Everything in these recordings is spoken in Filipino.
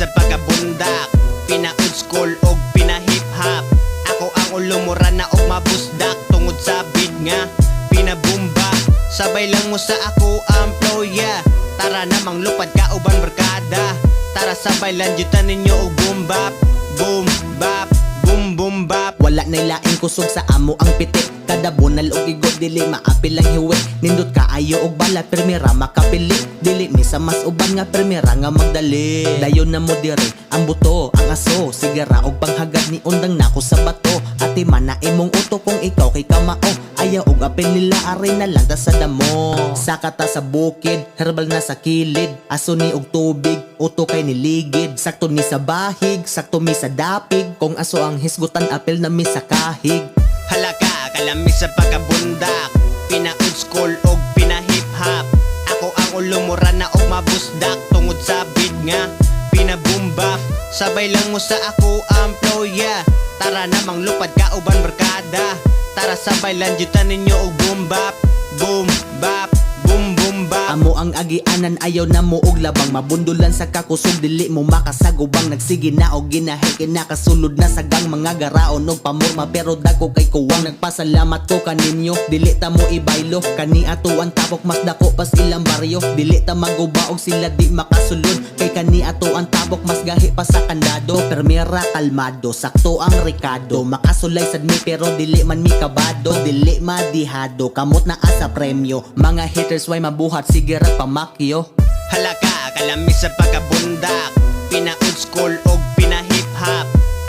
sa pagkabundak, pina-old school og pina-hip-hop. Ako ang ulumura na og mabusdak, tungod sa beat nga pinabumba. Sabay lang mo sa ako ang flow, yeah. Tara namang lupad ka uban barkada. Tara sabay lang jutan ninyo og boom bap. Boom bap, boom boom bap. Wala na'y laing kusog sa amo ang pitik. Kada bunal og igod dili maapil ang hiwi. Nindot kaayo og bala permira makapili. Dili ni sa mas uban nga permira nga magdali. Dayon na mo dire ang buto, ang aso, sigara og panghagad ni undang nako sa bato. Ati man na imong uto kung ikaw kay kamao. Ayaw og apil nila aray na lang ta sa damo. Sakata sa bukid, herbal na sa kilid. Aso ni og tubig, uto kay niligid. Sakto ni sa bahig, sakto mi sa dapig. Kung aso ang hisgutan apil na mi sa kahig. Halaka, kalami sa pagkabundak, pina-old school og pina-hip-hop. Ako ang ulumura na og mabusdak, tungod sa beat nga pinabumba. Sabay lang mo sa ako ang flow, yeah. Tara namang lupad ka uban barkada. Tara sabay lang jutan ninyo og boom bap. Boom bap, boom boom bap. Amo ang agianan ayaw na mo og labang. Mabundulan sa kakusog dili mo makasagubang. Nagsige na og ginahe kinakasulod na sagang mga garaon og pamorma. Pero dako kay kuwang nagpasalamat ko kaninyo. Dili ta mo ibaylo kani ato ang tapok mas dako pa silang baryo. Dili ta maguba og sila di makasulod. Kay kani ato ang tapok mas gahi pa sa kandado. Permira kalmado, sakto ang Ricardo. Makasulay sad mi pero dili man mi kabado. Dili madihado, kamot na asa premyo. Mga haters way mabuhat sige ra pamakyo. Halaka, kalami sa pagkabundak, pina-old school og pina-hip-hop.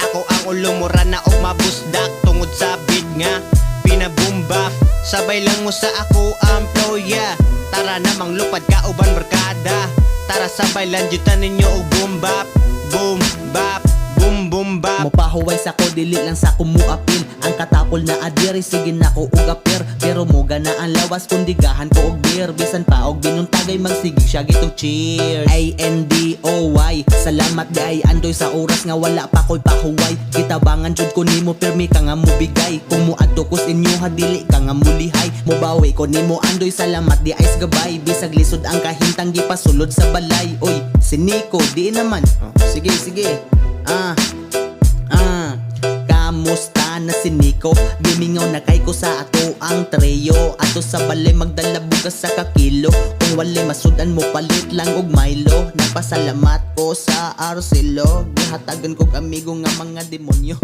Ako ang ulumura na og mabusdak, tungod sa beat nga pinabumba. Sabay lang mo sa ako ang flow, yeah. Tara namang lupad ka uban barkada. Tara sabay lang jutan ninyo og boom bap. Boom bap, boom boom bap. Mopahuway sa ko dili lang sa kumuapil. Ang katapol na adiri sige na ko og apir. Pero moga na ang lawas kundi gahan ko og beer. Bisan pa og binuntagay magsigig siya gitog cheers. ANDOY, salamat di ay andoy sa oras nga wala pa ko'y pahuway. Kitabangan jud ko nimo permi ka nga mubigay. Kung muadto ko sa inyo ha dili ka nga mulihay. Mobawi ko nimo andoy salamat di ay's gabay. Bisag lisod ang kahintang gipasulod sa balay. Oy, si Nico di naman. Sige sige. Kamusta na si Nico? Gimingaw na kay ko sa ato ang treyo. Ato sa balay magdala bugas sa kakilo. Kung walay masudan mo palit lang og Milo. Nagpasalamat ko sa Arcelo. Gihatagan kog amigo nga mga demonyo.